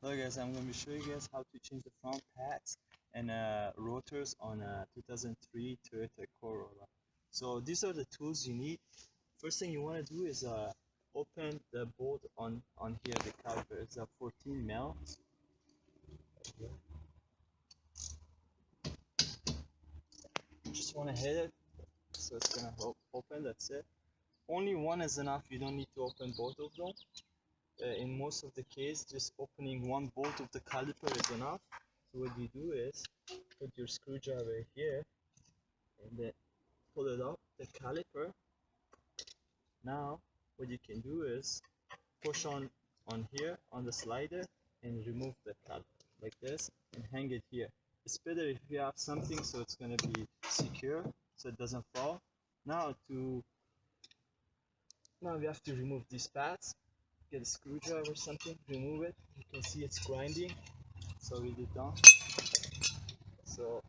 Hello guys, I'm going to be showing you guys how to change the front pads and rotors on a 2003 Toyota Corolla. So these are the tools you need. First thing you want to do is open the bolt on here, the caliper. It's a 14 mil. Just want to hit it, so it's going to open, that's it. Only one is enough, you don't need to open both of them. In most of the case, just opening one bolt of the caliper is enough. So what you do is put your screwdriver here and then pull it up the caliper. Now what you can do is push on here on the slider and remove the caliper like this and hang it here. It's better if you have something so it's going to be secure so it doesn't fall. Now we have to remove these pads. Get a screwdriver or something, remove it. You can see it's grinding, so we did done. So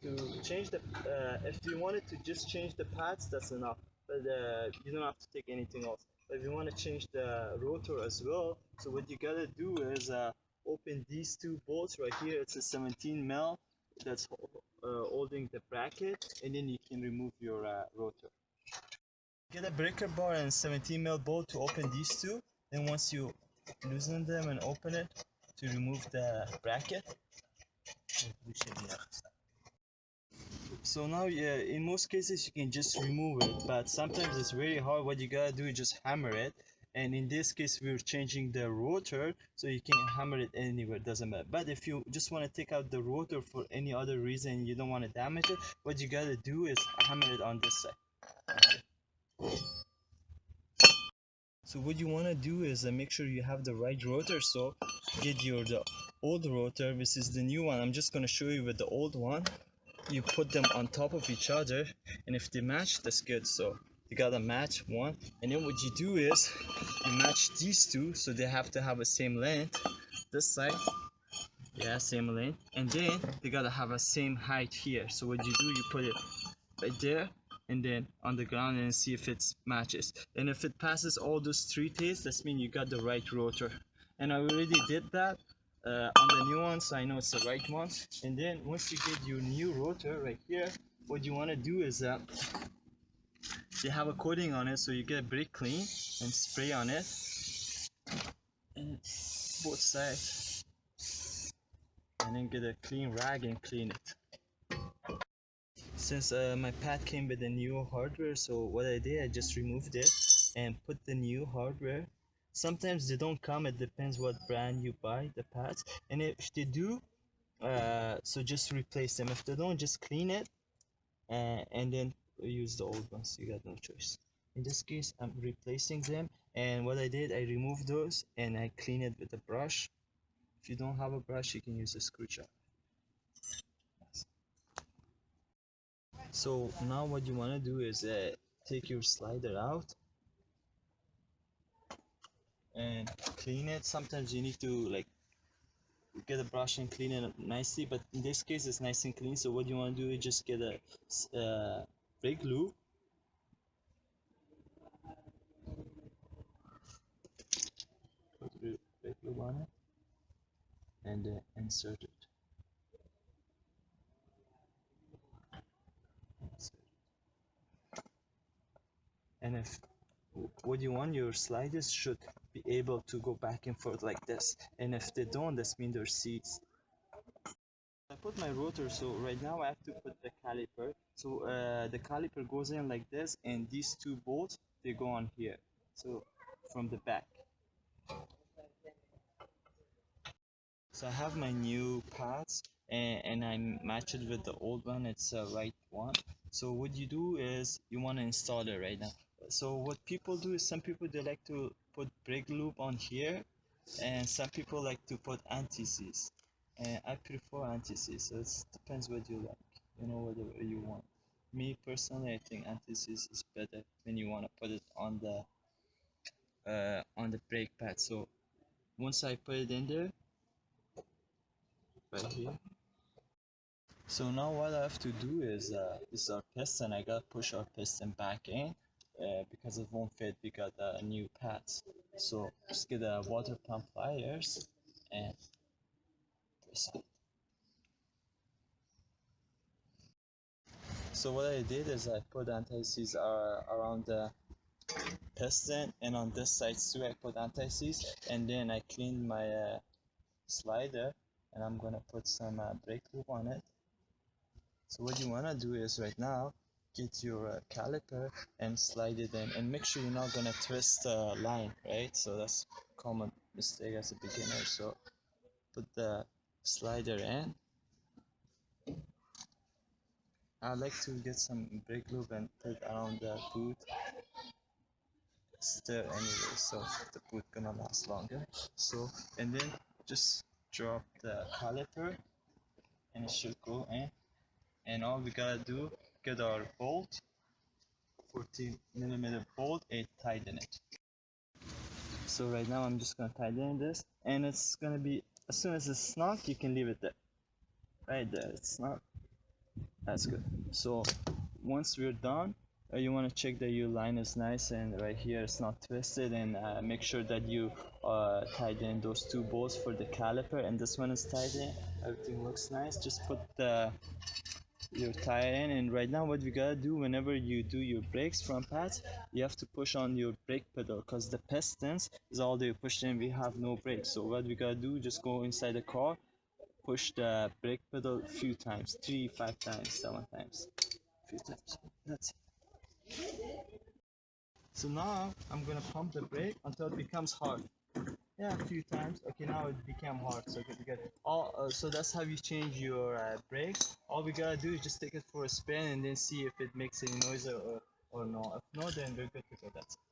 to change the if you wanted to just change the pads, that's enough, but you don't have to take anything else. But if you want to change the rotor as well, so what you gotta do is open these two bolts right here. It's a 17 mil that's holding the bracket, and then you can remove your rotor. Get a breaker bar and 17 mil bolt to open these two. Then once you loosen them and open it to remove the bracket. So now, yeah, in most cases you can just remove it, but sometimes it's very hard. What you gotta do is just hammer it. And in this case, we're changing the rotor, so you can hammer it anywhere, doesn't matter. But if you just want to take out the rotor for any other reason, you don't want to damage it, what you gotta do is hammer it on this side. So what you want to do is make sure you have the right rotor. So get the old rotor. This is the new one. I'm just going to show you with the old one. You put them on top of each other, and if they match, that's good. So you gotta match one, and then what you do is you match these two, so they have to have the same length. This side, yeah, same length, and then they gotta have a same height here. So what you do, you put it right there and then on the ground and see if it matches. And if it passes all those three tests, that means you got the right rotor. And I already did that on the new one, so I know it's the right one. And then once you get your new rotor right here, what you want to do is they have a coating on it, so you get brake clean and spray on it and both sides, and then get a clean rag and clean it. Since my pad came with the new hardware, so what I did, I just removed it and put the new hardware. Sometimes they don't come, it depends what brand you buy the pads, and if they do, so just replace them. If they don't, just clean it and then use the old ones. You got no choice. In this case, I'm replacing them, and what I did, I removed those and I clean it with a brush. If you don't have a brush, you can use a screwdriver. So now what you want to do is take your slider out and clean it. Sometimes you need to like get a brush and clean it nicely, but in this case it's nice and clean. So what you want to do is just get a brake lube, put the brake lube on it and insert it. And if what you want, your sliders should be able to go back and forth like this, and if they don't, that means they're seized. I put my rotor, so right now I have to put the caliper. So the caliper goes in like this, and these two bolts, they go on here, so from the back. So I have my new pads, and I match it with the old one. It's the right one. So what you do is you want to install it right now. So what people do is, some people, they like to put brake lube on here, and some people like to put anti-seize. And I prefer anti-seize, so it depends what you like, whatever you want. Me personally, I think anti-seize is better when you want to put it on the brake pad. So once I put it in there, right here. So now what I have to do is this is our piston. I gotta push our piston back in because it won't fit. We got new pads. So just get a water pump pliers and twist it. So what I did is I put anti-seize around the piston, and on this side too I put anti-seize, and then I cleaned my slider, and I'm gonna put some brake lube on it. So what you wanna do is right now get your caliper and slide it in, and make sure you're not gonna twist the line, right? So that's a common mistake as a beginner. So put the slider in. I like to get some brake lube and put it around the boot stir anyway, so the boot gonna last longer. So, and then just drop the caliper and it should go in, and all we gotta do, get our bolt, 14mm bolt, and tighten it. So right now I'm just gonna tighten this, and it's gonna be, as soon as it's snug you can leave it there, right there. It's snug. That's good. So once we're done, you want to check that your line is nice and right here it's not twisted, and make sure that you tighten those two bolts for the caliper, and this one is tightened. Everything looks nice. Just put your tire in, and right now what we gotta do, whenever you do your brakes front pads, you have to push on your brake pedal, because the pistons is all they push in, we have no brakes. So what we gotta do, just go inside the car, push the brake pedal a few times, 3, 5 times, 7 times, a few times. That's it. So now I'm gonna pump the brake until it becomes hard. Yeah, a few times. Okay, now it became hard. So good. All so that's how you change your brakes. All we gotta do is just take it for a spin and then see if it makes any noise or no. If no, then we're good to go. That's it.